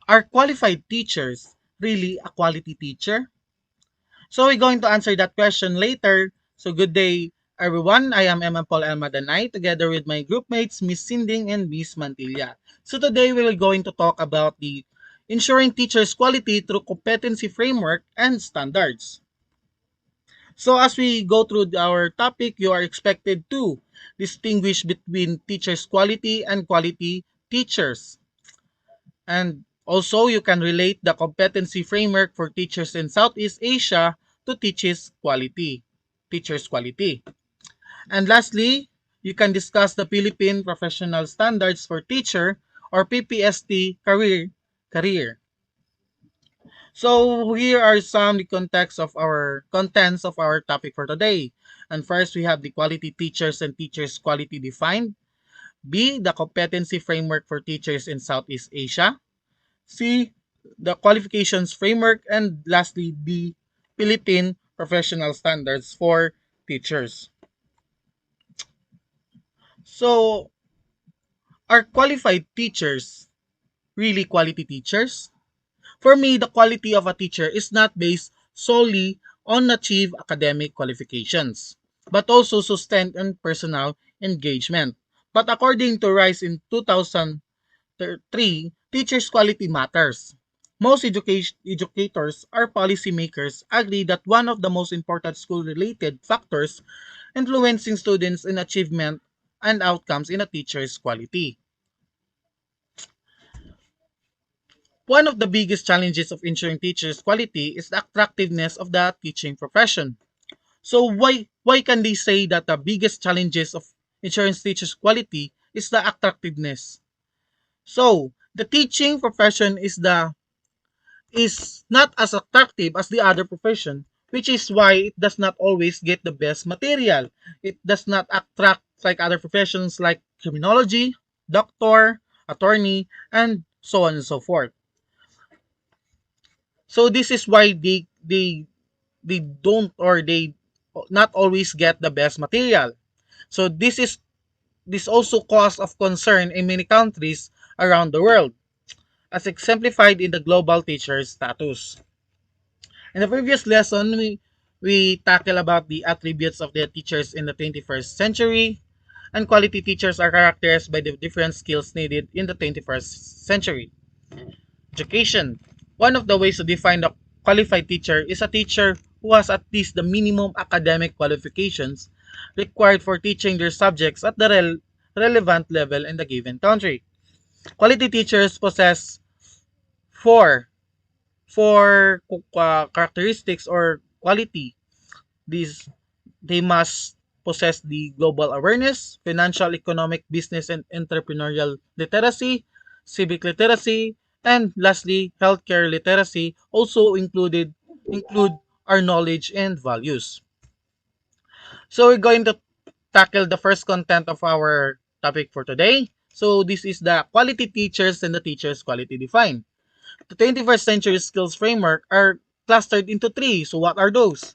Are qualified teachers really a quality teacher? So we're going to answer that question later. So good day, everyone. I am MADANAY together with my group mates, Miss Sinding and Miss Mantilla. So today we are going to talk about the ensuring teachers' quality through competency framework and standards. So as we go through our topic, you are expected to distinguish between teachers' quality and quality teachers. And also, you can relate the competency framework for teachers in Southeast Asia to teachers' quality. And lastly, you can discuss the Philippine Professional Standards for Teacher or PPST career. So here are some the contents of our topic for today. And first, we have the quality teachers and teachers quality defined. B, the competency framework for teachers in Southeast Asia. C, the qualifications framework, and lastly, the Philippine professional standards for teachers. So, are qualified teachers really quality teachers? For me, the quality of a teacher is not based solely on achieve academic qualifications, but also sustained and personal engagement. But according to Rice in 2003, teachers' quality matters. Most educators or policymakers agree that one of the most important school-related factors influencing students in achievement and outcomes in a teacher's quality. One of the biggest challenges of ensuring teachers' quality is the attractiveness of the teaching profession. So why can they say that the biggest challenges of ensuring teachers' quality is the attractiveness? So the teaching profession is not as attractive as the other profession, which is why it does not always get the best material. It does not attract like other professions like criminology, doctor, attorney, and so on and so forth. So this is why they don't or they not always get the best material. So this also cause of concern in many countries around the world, as exemplified in the global teacher status. In the previous lesson, we tackle about the attributes of the teachers in the 21st century, and quality teachers are characterized by the different skills needed in the 21st century. Education. One of the ways to define a qualified teacher is a teacher who has at least the minimum academic qualifications required for teaching their subjects at the relevant level in the given country. Quality teachers possess four characteristics or quality. These they must possess the global awareness, financial, economic, business, and entrepreneurial literacy, civic literacy, and lastly, healthcare literacy also include our knowledge and values. So we're going to tackle the first content of our topic for today. So this is the quality teachers and the teachers quality defined. The 21st century skills framework are clustered into three. So what are those?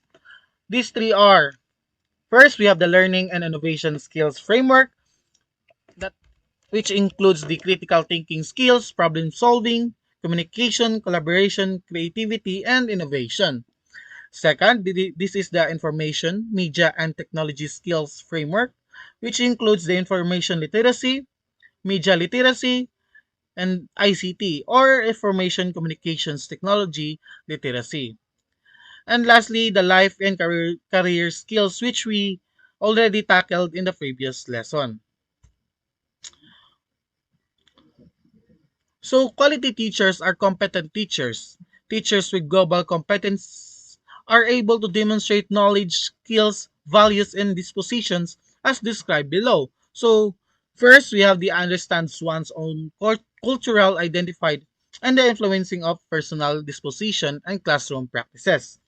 These three are: first, we have the learning and innovation skills framework, that which includes the critical thinking skills, problem solving, communication, collaboration, creativity, and innovation. Second, this is the information, media, and technology skills framework, which includes the information literacy, media literacy, and ICT, or information communications technology literacy. And lastly, the life and career skills, which we already tackled in the previous lesson. So, quality teachers are competent teachers. Teachers with global competence are able to demonstrate knowledge, skills, values, and dispositions as described below. So, first, we have the understands one's own cultural identified and the influencing of personal disposition and classroom practices,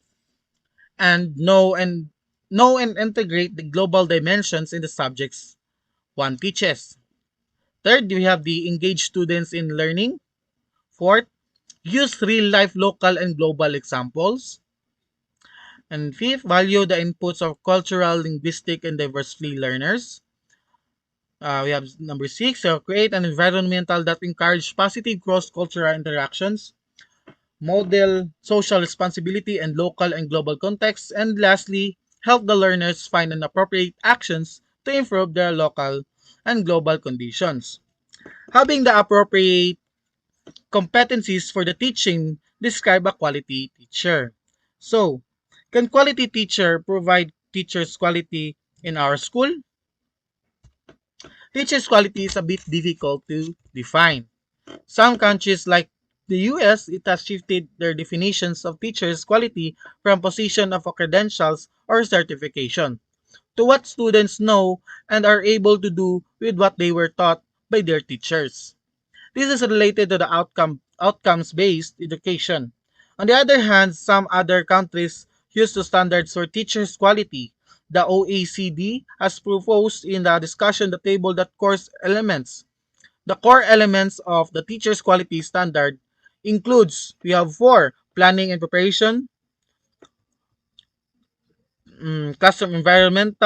and know and integrate the global dimensions in the subjects one teaches. Third, we have the engaged students in learning. Fourth, use real-life local and global examples. And fifth, value the inputs of cultural, linguistic, and diversity learners. We have number 6, create an environmental that encourage positive cross-cultural interactions, model social responsibility in local and global contexts, and lastly, help the learners find an appropriate actions to improve their local and global conditions. Having the appropriate competencies for the teaching describe a quality teacher. So, can quality teacher provide teachers quality in our school? Teachers quality is a bit difficult to define. Some countries like the US, it has shifted their definitions of teachers quality from position of credentials or certification to what students know and are able to do with what they were taught by their teachers. This is related to the outcomes-based education. On the other hand, some other countries use the standards for teachers' quality. The OECD has proposed in the discussion the table that course elements. The core elements of the teacher's quality standard includes, we have four, planning and preparation, classroom environment,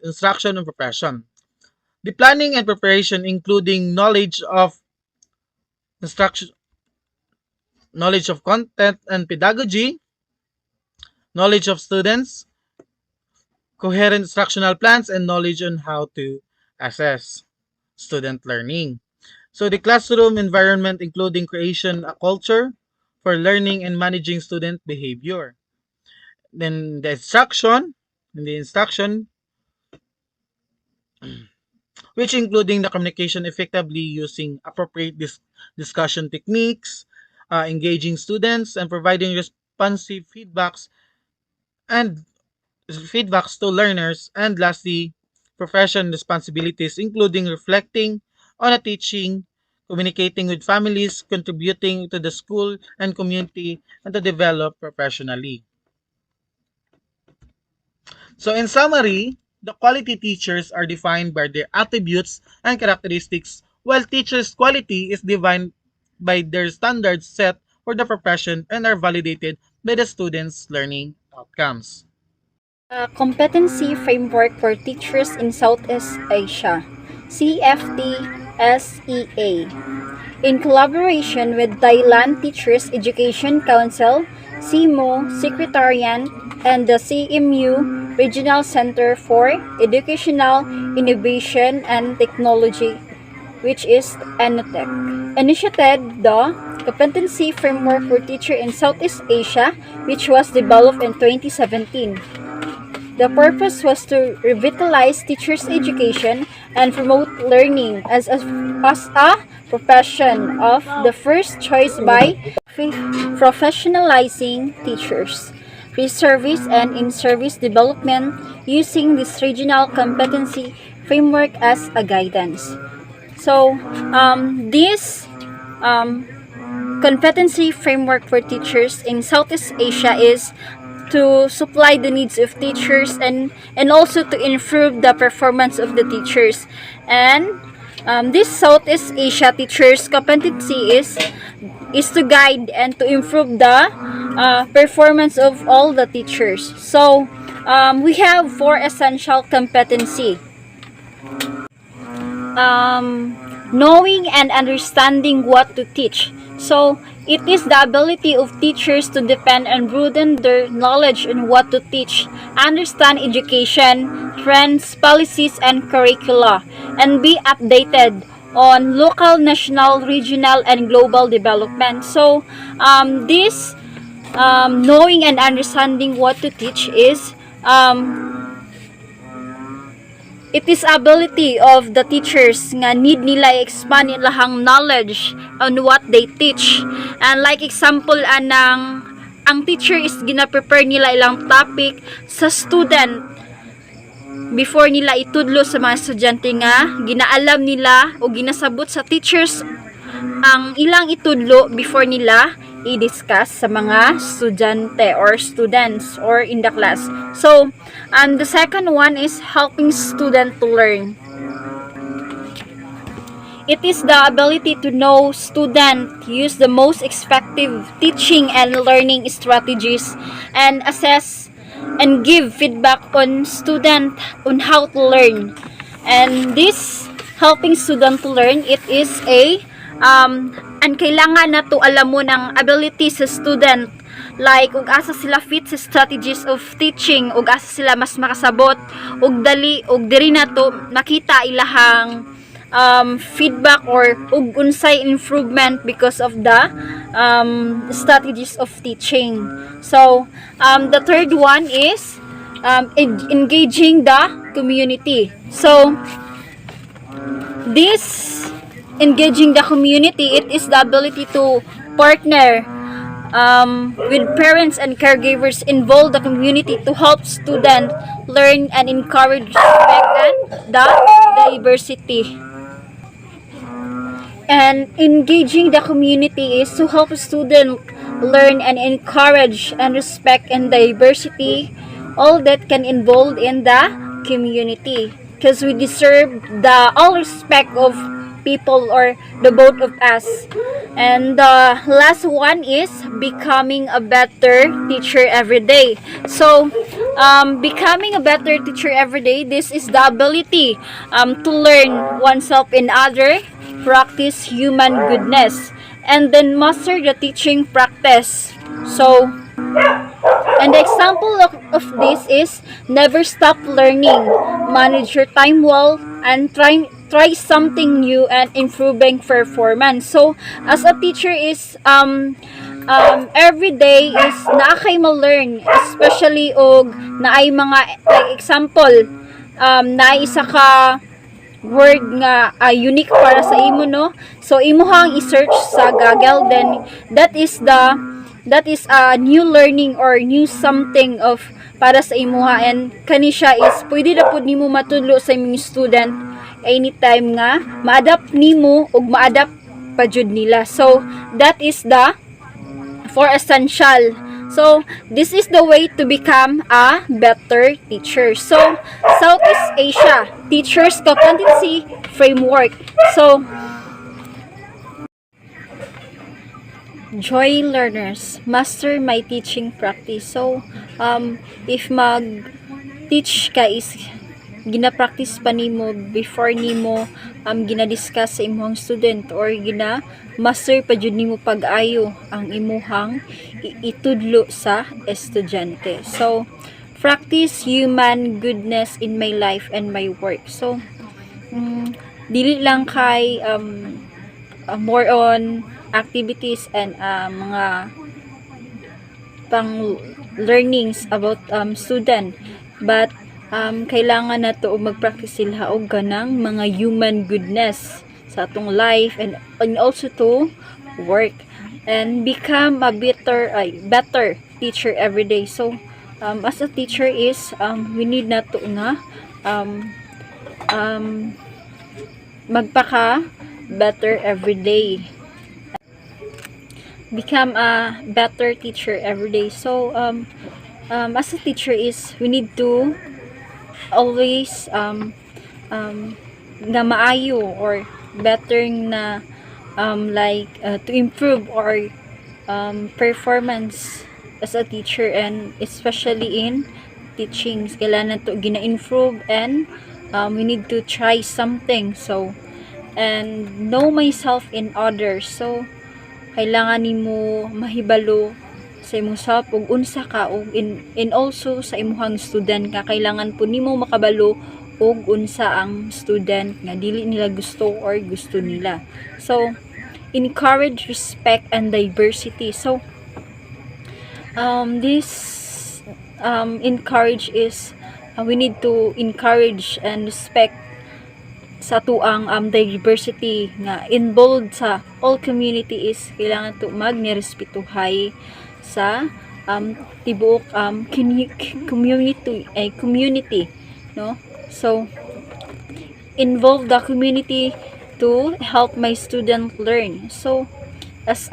instruction, and preparation. The planning and preparation including instruction, knowledge of content and pedagogy, knowledge of students, coherent instructional plans, and knowledge on how to assess student learning. So the classroom environment including creation a culture for learning and managing student behavior. Then the instruction, which including the communication effectively using appropriate discussion techniques, engaging students, and providing responsive and feedbacks to learners, and lastly, profession responsibilities including reflecting on a teaching, communicating with families, contributing to the school and community, and to develop professionally. So in summary, the quality teachers are defined by their attributes and characteristics, while teachers' quality is defined by their standards set for the profession and are validated by the students' learning outcomes. A Competency Framework for Teachers in Southeast Asia, CFT-SEA, in collaboration with Thailand Teachers Education Council, CMO Secretariat, and the CMU Regional Center for Educational Innovation and Technology, which is ENUTEC, initiated the Competency Framework for Teachers in Southeast Asia, which was developed in 2017. The purpose was to revitalize teachers' education and promote learning as a profession of the first choice by professionalizing teachers, pre-service and in-service development using this regional competency framework as a guidance. So, this competency framework for teachers in Southeast Asia is to supply the needs of teachers and also to improve the performance of the teachers. And this Southeast Asia teachers competency is to guide and to improve the performance of all the teachers. So we have four essential competency. Knowing and understanding what to teach. So it is the ability of teachers to depend and broaden their knowledge on what to teach, understand education, trends, policies, and curricula, and be updated on local, national, regional, and global development. So this knowing and understanding what to teach is it is ability of the teachers nga need nila expand ilahang knowledge on what they teach. And like example anang ang teacher is gina-prepare nila ilang topic sa student before nila itudlo sa mga estudyante nga ginaalam nila o ginasabot sa teachers ang ilang itudlo before nila i-discuss sa mga estudyante or students or in the class. So, and the second one is helping student to learn. It is the ability to know student use the most effective teaching and learning strategies and assess and give feedback on student on how to learn. And this helping student to learn, it is a ang kailangan na to alam mo ng ability sa student, like ug asa sila fit sa strategies of teaching, ug asa sila mas makasabot ug dali ug diri na to nakita ilahang feedback or ug unsay improvement because of the strategies of teaching. So the third one is engaging the community. So this engaging the community, it is the ability to partner with parents and caregivers, involve the community to help students learn and encourage respect and the diversity. And engaging the community is to help students learn and encourage and respect and diversity, all that can involve in the community, because we deserve the all respect of people or the both of us. And the last one is becoming a better teacher every day. So becoming a better teacher every day, this is the ability to learn oneself in other, practice human goodness, and then master the teaching practice. So and the example of this is never stop learning, manage your time well, and try something new and improving performance. So as a teacher is every day is naa kay ma-learn, especially og naay mga like example naay isa ka word nga unique para sa imo, no? So imo hang i-search sa Google, then that is a new learning or new something of para sa imuha, and kani siya is pwede na pud nimo matudlo sa imong student anytime nga ma-adapt nimo ug ma-adapt pa jud nila. So that is the for essential. So this is the way to become a better teacher. So Southeast Asia Teachers Competency Framework. So joy learners, master my teaching practice. So if mag-teach ka is gina-practice pa nimo before nimo gina-discuss sa imong student or gina-master pa jud nimo pag-ayo ang imuhang itudlo sa estudyante. So practice human goodness in my life and my work. So dili lang kay more on activities and mga pang learnings about student, but kailangan na to mag-practice sila og ganang mga human goodness sa atong life and also to work and become a better teacher every day. So as a teacher is we need na to nga magpaka better every day, become a better teacher every day. So as a teacher is we need to always nga maayo or better na to improve our performance as a teacher, and especially in teachings kailangan to gina-improve, and we need to try something. So and know myself in others. So kailangan nimo mahibalo sa imong self ug unsa ka ug in also sa imong student ka, kailangan po nimo makabalo ug unsa ang student nga dili nila gusto or gusto nila. So encourage respect and diversity. So this encourage is we need to encourage and respect sa tuang diversity nga involved sa all community is kailangan to magnirespetuhay sa tibuok community, no? So involve the community to help my student learn. So as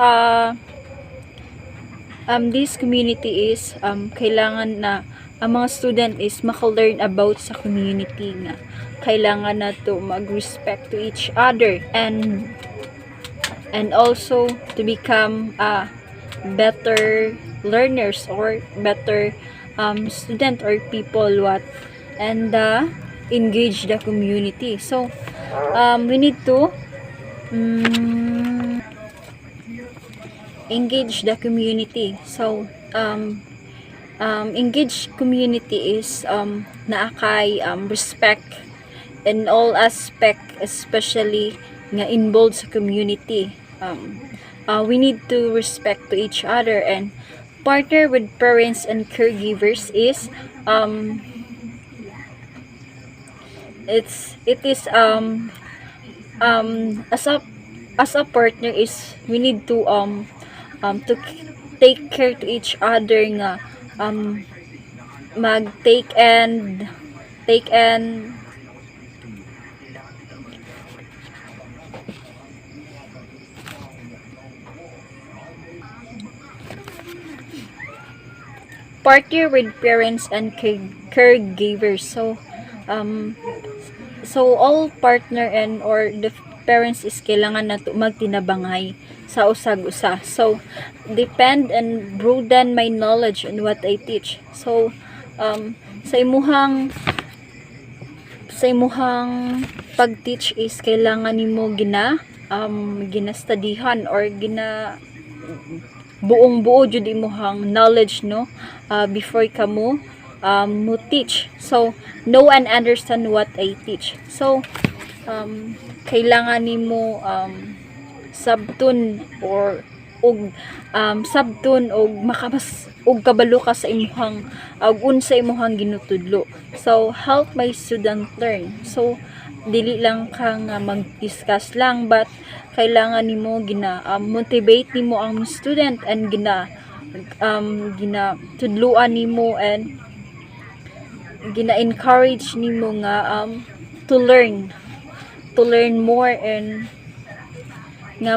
this community is kailangan na ang mga student is maka-learn about sa community nga kailangan na to mag-respect to each other and also to become better learners or better student or people what. And engage the community. So we need to engage the community. So engage community is naakay respect in all aspect, especially nga involved sa community. We need to respect to each other and partner with parents and caregivers is it is as a partner is we need to take care to each other nga mag take and partner with parents and caregivers. So all partner and or the parents is kailangan na magtinabangay sa usag-usa. So depend and broaden my knowledge on what I teach. So sa imuhang pag-teach is kailangan nimo ginastudihan or buong-buo jud imuhang knowledge, no, before ka mo teach. So know and understand what I teach. So kailangan nimo sabton or sabton og makabas og kabalo ka sa imuhang unsa imuhang ginutudlo. So help my student learn. So dili lang ka nga mag-discuss lang, but kailangan nimo motivate nimo ang student and tudluan nimo and encourage nimo nga to learn more and nga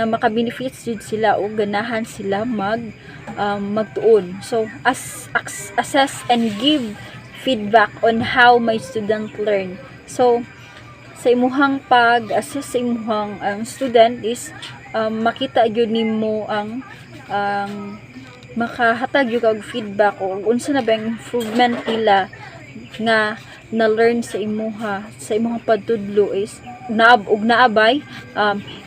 maka-benefits jud sila o ganahan sila magtuon. So assess and give feedback on how my student learn. So sa imuhang pag-assess sa imuhang student is makita gyud nimo ang makahatag yung kag feedback o unsa na ba ang improvement nila nga na-learn sa imuhang pagtudlo is naabay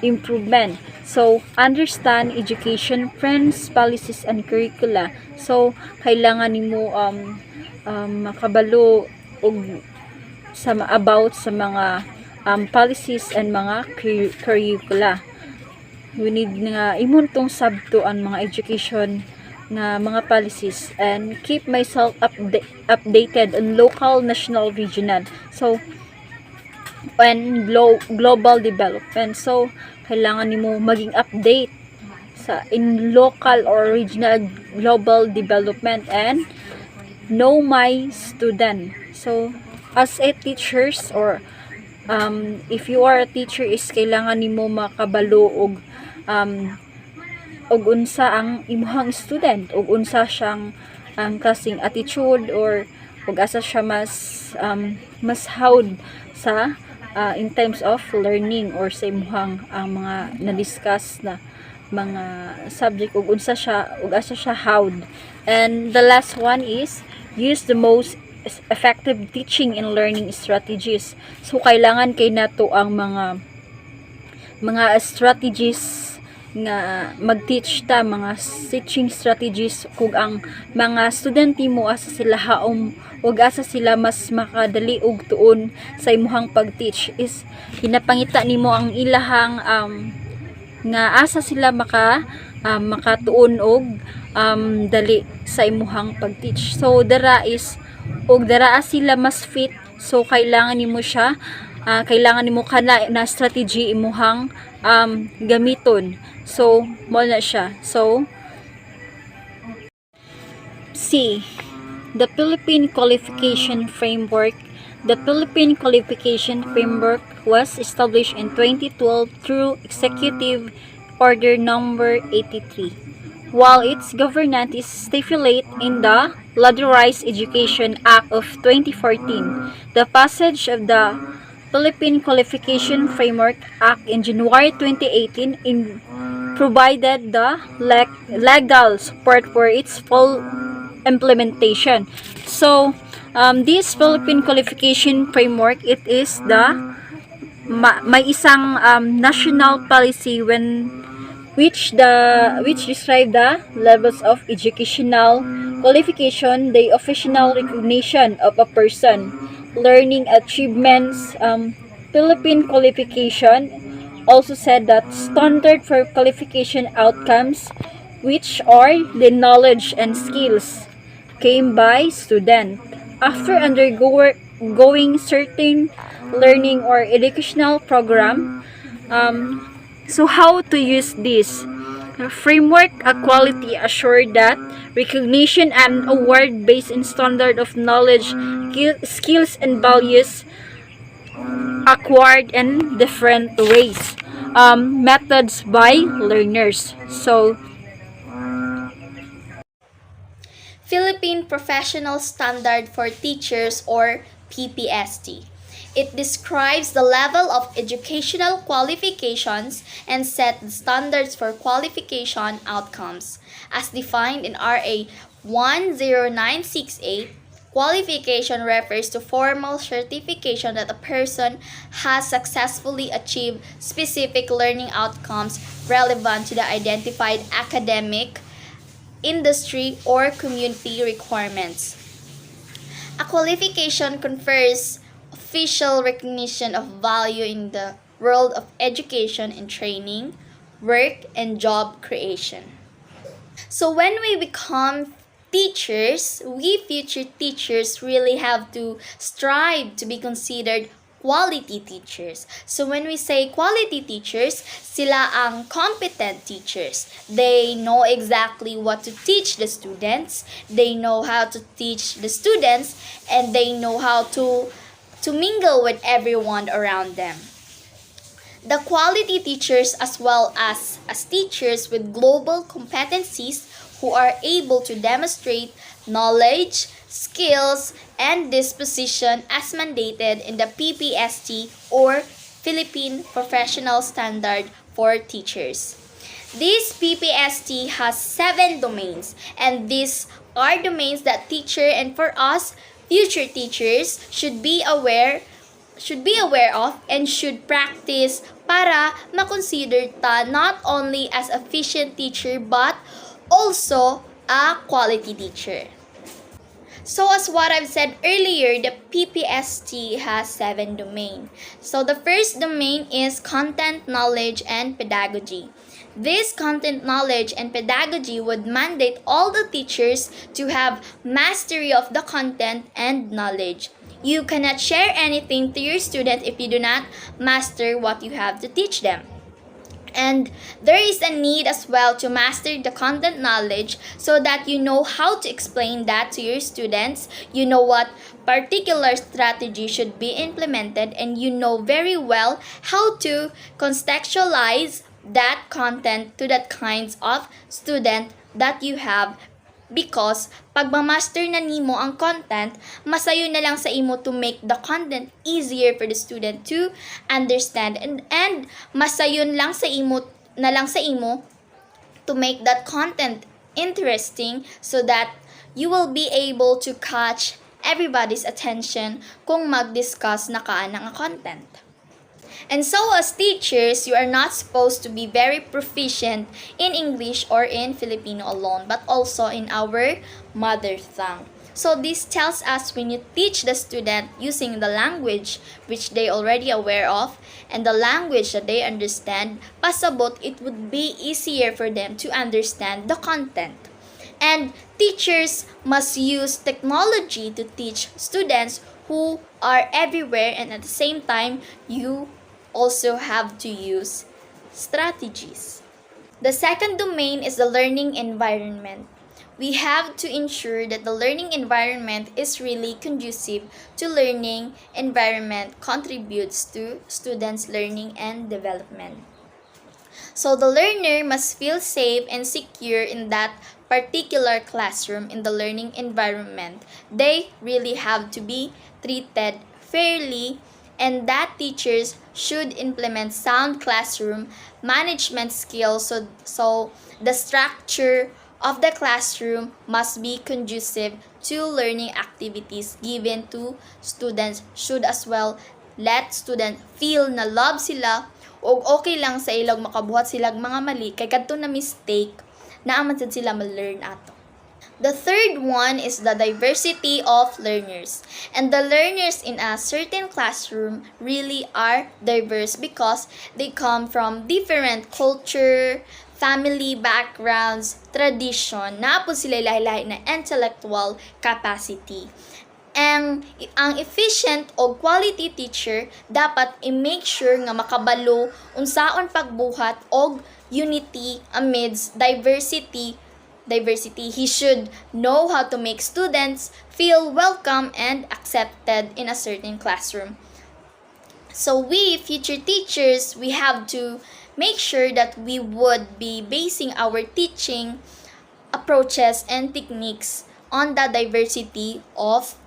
improvement. So understand education trends, policies and curricula. So kailangan nimo makabalo og about sa mga policies and mga curricula. We need nga imong tong sabto ang mga education na mga policies and keep myself updated on local, national, regional. So and global development. So kailangan nimo maging update sa in local or regional global development and know my student. So as a teachers or if you are a teacher is kailangan nimo makabalo og unsa ang imuhang student ug unsa siyang ang kasing attitude or ug asa siya mas hawd sa in terms of learning or sa imuhang mga na-discuss na mga subject ug unsa siya ug asa siya hawd. And the last one is use the most effective teaching and learning strategies. So kailangan kay nato ang mga strategies nga mag-teach ta, mga teaching strategies kung ang mga estudyante mo asa sila ug asa sila mas makadali og tuon sa imuhang pag-teach is hinapangita nimo ang ilahang nga asa sila makatuon og dali sa imuhang pag-teach. So dara sila mas fit. So kailangan nimo siya kailangan nimo kana na strategy imuhang gamiton. So mo na siya. So C, the Philippine Qualification Framework. The Philippine Qualification Framework was established in 2012 through Executive Order Number 83, while its governance is stipulated in the Ladderized Education Act of 2014. The passage of the Philippine Qualification Framework Act in January 2018 provided the legal support for its full implementation. So This Philippine qualification framework, it is the may isang national policy which describe the levels of educational qualification, the official recognition of a person, learning achievements. Philippine qualification also said that standard for qualification outcomes, which are the knowledge and skills came by student after undergoing certain learning or educational program. So how to use this framework? A quality assured that recognition and award based in standard of knowledge, skills and values acquired in different ways, methods by learners. So Philippine Professional Standard for Teachers, or PPST. It describes the level of educational qualifications and set the standards for qualification outcomes. As defined in RA 10968, qualification refers to formal certification that a person has successfully achieved specific learning outcomes relevant to the identified academic, industry, or community requirements. A qualification confers official recognition of value in the world of education and training, work, and job creation. So when we become teachers, we future teachers really have to strive to be considered quality teachers. So when we say quality teachers, sila ang competent teachers. They know exactly what to teach the students, they know how to teach the students, and they know how to mingle with everyone around them. The quality teachers, as well as teachers with global competencies who are able to demonstrate knowledge, skills, and disposition as mandated in the PPST, or Philippine Professional Standard for Teachers. This PPST has 7 domains, and these are domains that teacher, and for us future teachers, should be aware of and should practice para makonsider ta not only as efficient teacher but also a quality teacher. So as what I've said earlier, the PPST has 7 domains. So the first domain is content, knowledge, and pedagogy. This content, knowledge, and pedagogy would mandate all the teachers to have mastery of the content and knowledge. You cannot share anything to your student if you do not master what you have to teach them. And there is a need as well to master the content knowledge so that you know how to explain that to your students, you know what particular strategy should be implemented, and you know very well how to contextualize that content to that kinds of student that you have, because pag ma-master na nimo ang content, masayo na lang sa imo to make the content easier for the student to understand, and masayon lang sa imo to make that content interesting so that you will be able to catch everybody's attention kung mag-discuss na ka ng content. And so as teachers, you are not supposed to be very proficient in English or in Filipino alone, but also in our mother tongue. So this tells us when you teach the student using the language which they already aware of and the language that they understand, pasabot it would be easier for them to understand the content. And teachers must use technology to teach students who are everywhere, and at the same time, you also have to use strategies. The second domain is the learning environment. We have to ensure that the learning environment is really conducive to learning environment contributes to students' learning and development. So the learner must feel safe and secure in that particular classroom in the learning environment. They really have to be treated fairly, and that teachers should implement sound classroom management skills, so the structure of the classroom must be conducive to learning activities given to students should as well let student feel na love sila o okay lang sa ilang makabuhat sila mga mali kay kadto na mistake na aman sad sila ma-learn ato. The third one is the diversity of learners. And the learners in a certain classroom really are diverse because they come from different culture, family backgrounds, tradition, na po sila lahi-lahi na intellectual capacity. Ang efficient o quality teacher dapat i-make sure nga makabalo unsaon pagbuhat og unity amidst diversity. He should know how to make students feel welcome and accepted in a certain classroom. So we, future teachers, we have to make sure that we would be basing our teaching approaches and techniques on the diversity of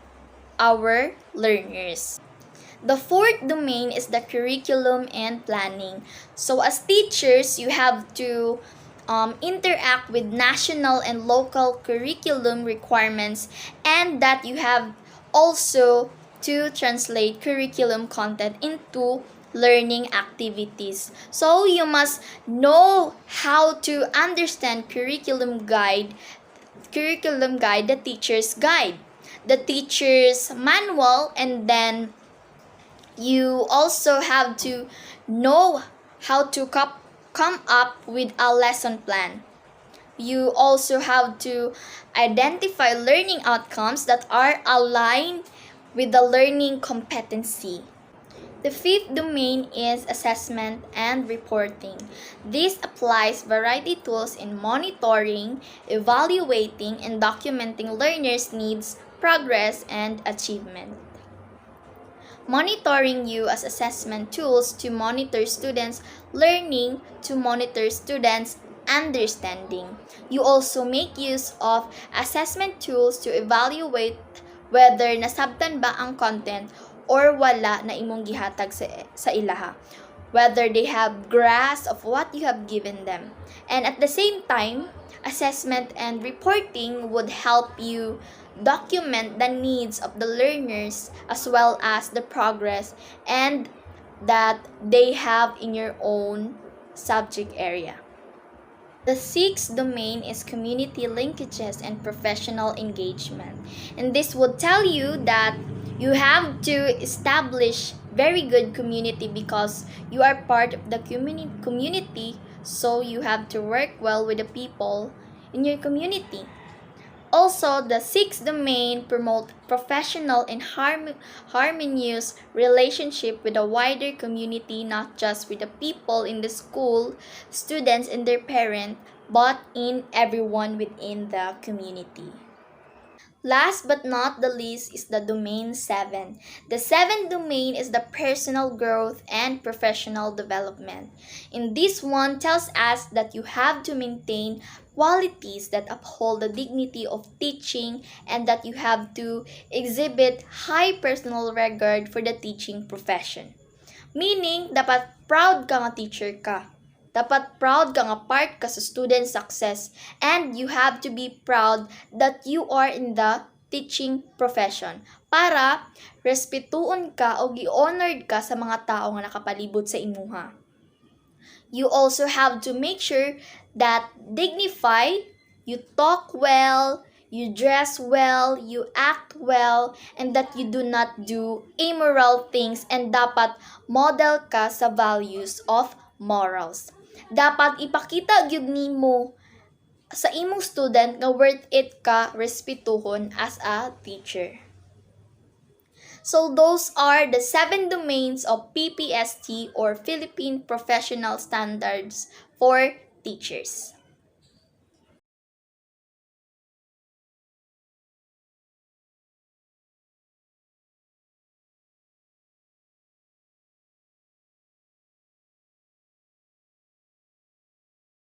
our learners. The fourth domain is the curriculum and planning. So as teachers, you have to interact with national and local curriculum requirements, and that you have also to translate curriculum content into learning activities. So you must know how to understand the teacher's guide, the teacher's manual, and then you also have to know how to come up with a lesson plan. You also have to identify learning outcomes that are aligned with the learning competency. The fifth domain is assessment and reporting. This applies variety tools in monitoring, evaluating, and documenting learners' needs, progress, and achievement. Monitoring you as assessment tools to monitor students' learning, to monitor students' understanding. You also make use of assessment tools to evaluate whether nasabtan ba ang content or wala na imong gihatag sa ilaha, whether they have grasp of what you have given them. And at the same time, assessment and reporting would help you document the needs of the learners as well as the progress and that they have in your own subject area. The sixth domain is community linkages and professional engagement. And this would tell you that you have to establish very good community because you are part of the community, so you have to work well with the people in your community. Also, the sixth domain promote professional and harmonious relationship with a wider community, not just with the people in the school, students and their parents, but in everyone within the community. Last but not the least is the domain 7. The seventh domain is the personal growth and professional development. In this one tells us that you have to maintain qualities that uphold the dignity of teaching and that you have to exhibit high personal regard for the teaching profession. Meaning, dapat proud ka nga teacher ka. Dapat proud ka nga part ka sa student success, and you have to be proud that you are in the teaching profession para respetuon ka o gi-honored ka sa mga tao nga nakapalibot sa imuha. You also have to make sure that dignified, you talk well, you dress well, you act well, and that you do not do immoral things, and dapat model ka sa values of morals. Dapat ipakita gyud nimo sa imong student nga worth it ka respetuhon as a teacher. So those are the 7 domains of PPST or Philippine Professional Standards for Teachers.